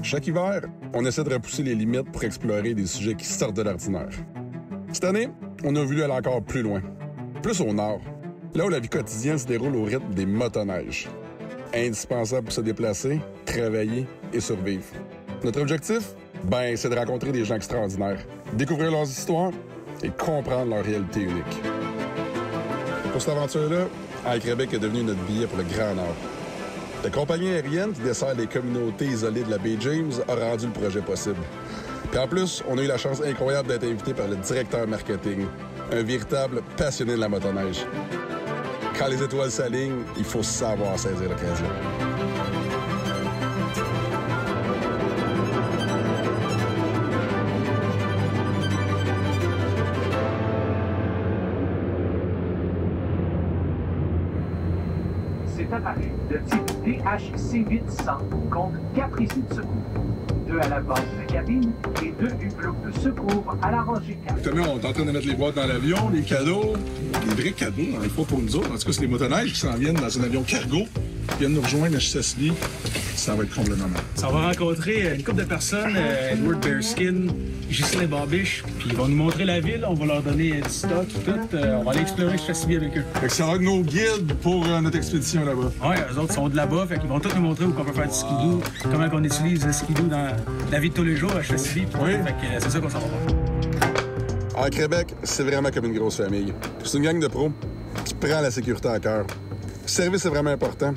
Chaque hiver, on essaie de repousser les limites pour explorer des sujets qui sortent de l'ordinaire. Cette année, on a voulu aller encore plus loin, plus au nord, là où la vie quotidienne se déroule au rythme des motoneiges. Indispensable pour se déplacer, travailler et survivre. Notre objectif? C'est de rencontrer des gens extraordinaires, découvrir leurs histoires et comprendre leur réalité unique. Pour cette aventure-là, Air Québec est devenu notre billet pour le Grand Nord. La compagnie aérienne qui dessert les communautés isolées de la baie James a rendu le projet possible. Puis en plus, on a eu la chance incroyable d'être invité par le directeur marketing, un véritable passionné de la motoneige. Quand les étoiles s'alignent, il faut savoir saisir l'occasion. Cet appareil de type DHC-800 compte 4 issues de secours. 2 à la base de la cabine et 2 hublots de secours à la rangée 4. Justement, on est en train de mettre les boîtes dans l'avion, les cadeaux, les vrais cadeaux, dans les fois pour nous autres. En tout cas, c'est les motoneiges qui s'en viennent dans un avion cargo, qui viennent nous rejoindre à Chesapeake. Ça va être complètement mal. Ça va rencontrer une couple de personnes, Edward Bearskin, Ghislain Babiche, puis ils vont nous montrer la ville, on va leur donner du stock, tout. On va aller explorer Chesapeake avec eux. Fait que ça va être nos guides pour notre expédition là-bas. Ouais, eux autres sont de là-bas, fait qu'ils vont tous nous montrer où on peut faire du skidoo, comment on utilise le skidoo dans la vie de tous les jours à Chesapeake. Oui. Fait que c'est ça qu'on s'en va voir. Air Québec, c'est vraiment comme une grosse famille. C'est une gang de pros qui prend la sécurité à cœur. Le service est vraiment important.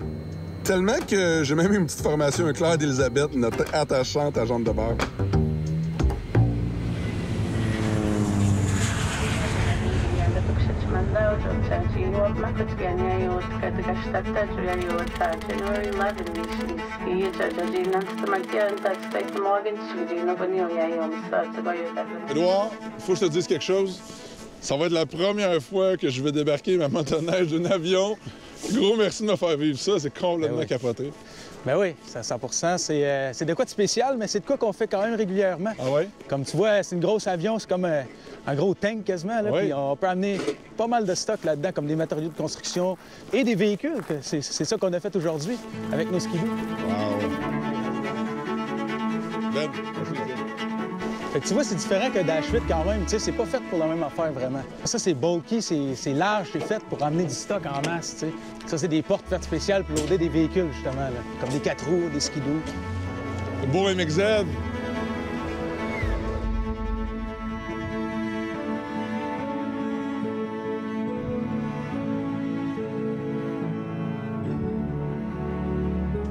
Tellement que j'ai même eu une petite formation avec Claire d'Elisabeth, notre attachante agente de bord. Édouard, il faut que je te dise quelque chose. Ça va être la première fois que je vais débarquer ma motoneige d'un avion. Gros merci de me faire vivre ça, c'est complètement capoté. Ben oui, c'est à 100 c'est de quoi de spécial, mais c'est de quoi qu'on fait quand même régulièrement. Ah ouais? Comme tu vois, c'est une grosse avion, c'est comme un gros tank quasiment. Là, Oui. puis on peut amener pas mal de stock là-dedans, comme des matériaux de construction et des véhicules. C'est ça qu'on a fait aujourd'hui avec nos skidoo. Wow! Ben, Fait que tu vois, c'est différent que Dash 8 quand même. Tu sais, c'est pas fait pour la même affaire vraiment. Ça, c'est bulky, c'est large, c'est fait pour amener du stock en masse, tu sais. Ça, c'est des portes faites spéciales pour loader des véhicules, justement, là. Comme des 4 roues, des skidoo. le beau MXZ.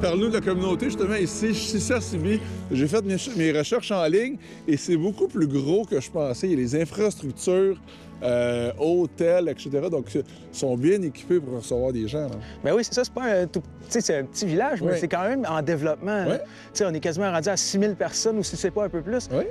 Parle-nous de la communauté, justement, ici, CIB. J'ai fait mes recherches en ligne et c'est beaucoup plus gros que je pensais. Il y a les infrastructures, hôtels, etc. Donc, ils sont bien équipés pour recevoir des gens. Là. Ben oui, c'est ça, c'est pas un tout... Tu sais, c'est un petit village, mais Oui. c'est quand même en développement. Oui. Tu sais, on est quasiment rendu à 6 000 personnes, ou si c'est pas un peu plus. Oui.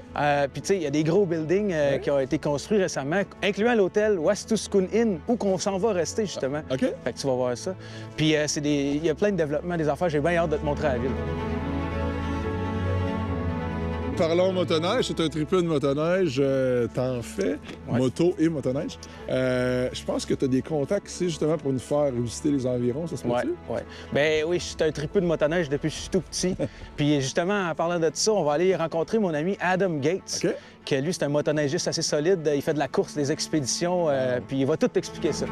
Puis, tu sais, il y a des gros buildings Oui. qui ont été construits récemment, incluant l'hôtel Wastuskun Inn, où qu'on s'en va rester, justement. OK. Fait que tu vas voir ça. Puis, il y a plein de développements, des affaires. J'ai bien hâte de te montrer la ville. Parlons motoneige, c'est un triplet de motoneige, t'en fais, Ouais. moto et motoneige. Je pense que tu as des contacts ici justement pour nous faire visiter les environs, ça se Ouais, peut-tu? ouais. Ben oui, je suis un tripeux de motoneige depuis que je suis tout petit. Puis justement, en parlant de ça, on va aller rencontrer mon ami Adam Gates, OK. que lui, c'est un motoneigiste assez solide. Il fait de la course, des expéditions, puis il va tout expliquer ça.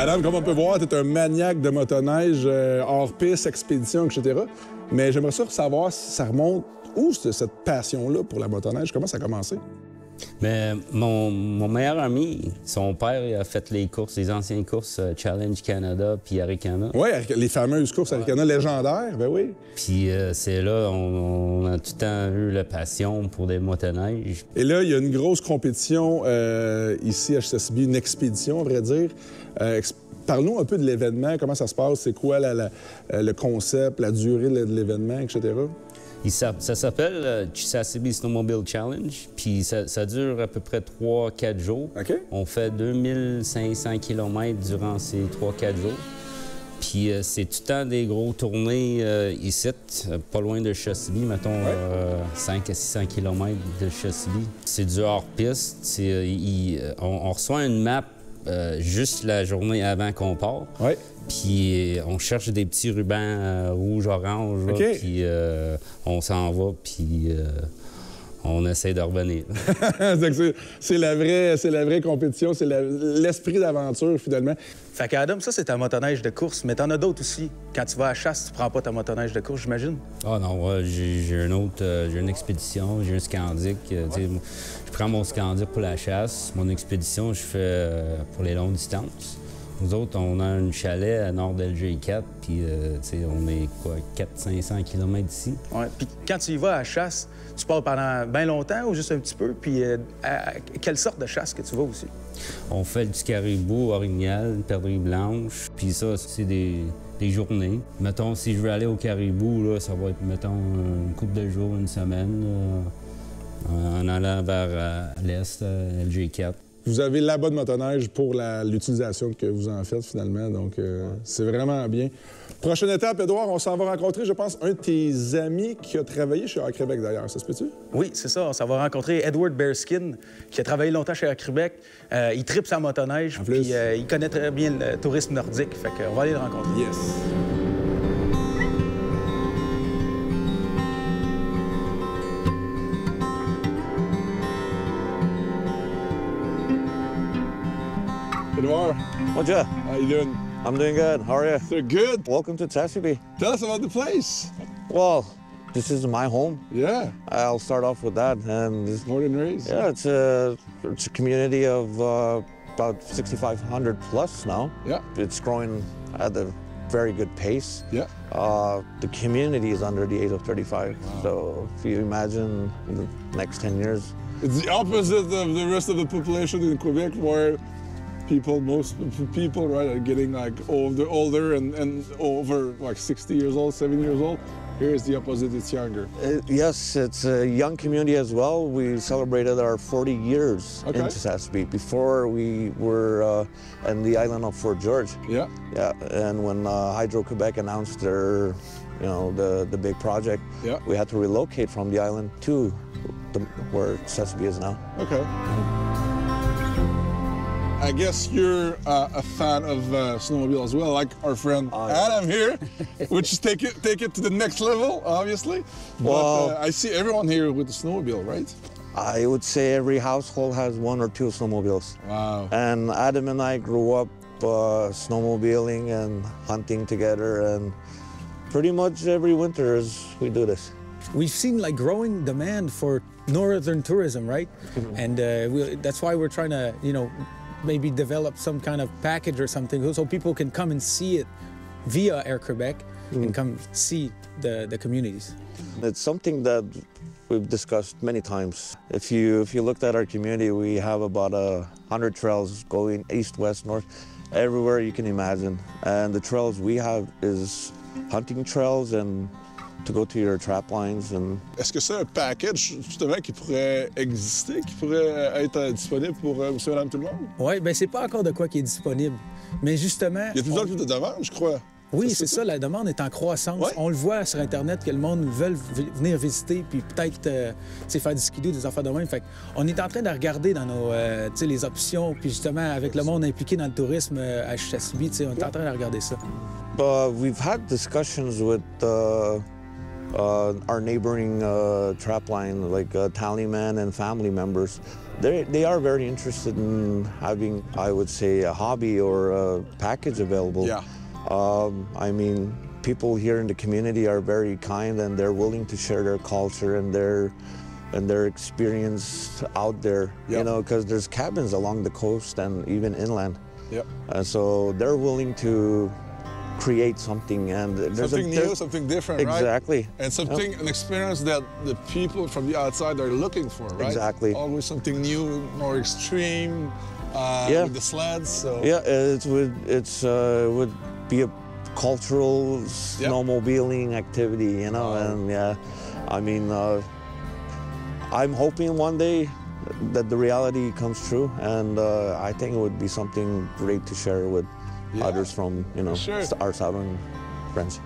Adam, comme on peut voir, tu es un maniaque de motoneige, hors piste, expédition, etc. Mais j'aimerais ça savoir si ça remonte où cette passion-là pour la motoneige, comment ça a commencé? Mais mon meilleur ami, son père, il a fait les courses, les anciennes courses Challenge Canada puis Arikana. Oui, les fameuses courses Arikana légendaires, ben oui. Puis c'est là, on a tout le temps eu la passion pour des motoneiges. Et là, il y a une grosse compétition ici à CIB, une expédition, à vrai dire. Parle-nous un peu de l'événement, comment ça se passe, c'est quoi le concept, la durée de l'événement, etc. Ça s'appelle Chisasibi Snowmobile Challenge, puis ça dure à peu près 3-4 jours. OK. On fait 2500 km durant ces 3-4 jours. Puis c'est tout le temps des gros tournées ici, pas loin de Chasibi, mettons 5 à 600 km de Chasibi. C'est du hors-piste. On reçoit une map juste la journée avant qu'on part. Ouais. Puis on cherche des petits rubans rouge-orange, OK. puis on s'en va, puis on essaie de revenir. C'est la vraie compétition, c'est l'esprit d'aventure, finalement. Fait qu'Adam, ça, c'est ta motoneige de course, mais t'en as d'autres aussi. Quand tu vas à la chasse, tu prends pas ta motoneige de course, j'imagine? Ah non, j'ai une expédition, j'ai un Scandic. Je prends mon Scandic pour la chasse. Mon expédition, je fais pour les longues distances. Nous autres, on a un chalet à nord d'LG4, puis on est quoi, 400-500 km d'ici. Ouais. Puis quand tu y vas à la chasse, tu pars pendant bien longtemps ou juste un petit peu? Puis à quelle sorte de chasse que tu vas aussi? On fait du caribou orignal, une perdrix blanche, puis ça, c'est des journées. Mettons, si je veux aller au caribou, là, ça va être, mettons, une couple de jours, une semaine, en allant vers l'est, LG4. Vous avez la bonne motoneige pour l'utilisation que vous en faites, finalement, donc c'est vraiment bien. Prochaine étape, Édouard, on s'en va rencontrer, je pense, un de tes amis qui a travaillé chez Air Québec, d'ailleurs. Ça se peut-tu? Oui, c'est ça. On s'en va rencontrer Edward Bearskin, qui a travaillé longtemps chez Air Québec. Il tripe sa motoneige, puis il connaît très bien le tourisme nordique. Fait qu'on va aller le rencontrer. Yes. Edouard, What's up? how you doing? I'm doing good. How are you? They're good. Welcome to Chasibi. Tell us about the place. Well, this is my home. Yeah, I'll start off with that. And born and raised. yeah, it's a community of about 6,500 plus now. Yeah, It's growing at a very good pace. yeah. The community is under the age of 35. So if you imagine the next 10 years. It's the opposite of the rest of the population in Quebec, where most people, right, are getting like older and over like 60 years old, 70 years old. Here's the opposite, it's younger. Yes, it's a young community as well. We celebrated our 40 years Okay. in Chesapeake. Before we were in the island of Fort George. Yeah, Yeah, and when Hydro-Quebec announced their, the big project, yeah. we had to relocate from the island to where Chesapeake is now. Okay. I guess you're a fan of snowmobile as well, like our friend Adam here, which is take it to the next level, obviously. Well- But I see everyone here with a snowmobile, right? I would say every household has one or two snowmobiles. Wow. And Adam and I grew up snowmobiling and hunting together, and pretty much every winter we do this. We've seen like growing demand for northern tourism, right? And that's why we're trying to, maybe develop some kind of package or something so people can come and see it via Air Quebec and come see the communities. It's something that we've discussed many times. If you looked at our community, we have about 100 trails going east, west, north, everywhere you can imagine. And the trails we have is hunting trails and to go to your trap lines. And Est-ce que c'est un package justement qui pourrait exister, qui pourrait être disponible pour monsieur, madame, tout le monde? Oui, bien, c'est pas encore de quoi qui est disponible. Mais justement. Il y a de plus en plus de demandes, je crois. Oui, c'est ça, la demande est en croissance. Ouais. On le voit sur Internet que le monde veut venir visiter puis peut-être faire du skidoo, des affaires de même. Fait on est en train de regarder dans nos les options, puis justement avec le monde impliqué dans le tourisme à Chasibi, on est en train de regarder ça. we've had discussions with our neighboring trap line, like Tallyman and family members. They are very interested in having, I would say, a hobby or a package available. Yeah. I mean, people here in the community are very kind, and they're willing to share their culture and their experience out there. Yep. Because there's cabins along the coast and even inland. Yep. And so they're willing to create something, and there's Something new, something different, right? Exactly. And something, an experience that the people from the outside are looking for, right? Exactly. Always something new, more extreme, Yeah. with the sleds. So. Yeah, it would be a cultural snowmobiling activity, Wow. and yeah, I mean, I'm hoping one day that the reality comes true, and I think it would be something great to share with others from, you know, our southern friends.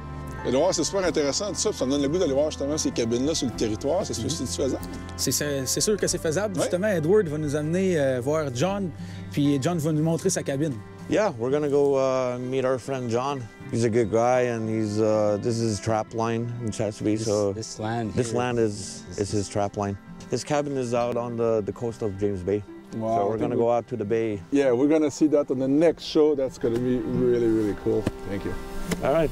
Et de voir, c'est super intéressant tout ça, puis ça me donne le goût d'aller voir justement ces cabines-là sur le territoire. C'est faisable? C'est sûr que c'est faisable. Justement, Edward va nous amener voir John, puis John va nous montrer sa cabine. Yeah, we're gonna go meet our friend John. He's a good guy, and he's this is his trap line in Chesapeake. This land is his trap line. His cabin is out on the coast of James Bay. Wow, so we're gonna go out to the bay. Yeah, we're gonna see that on the next show. That's gonna be really, really cool. Thank you. All right.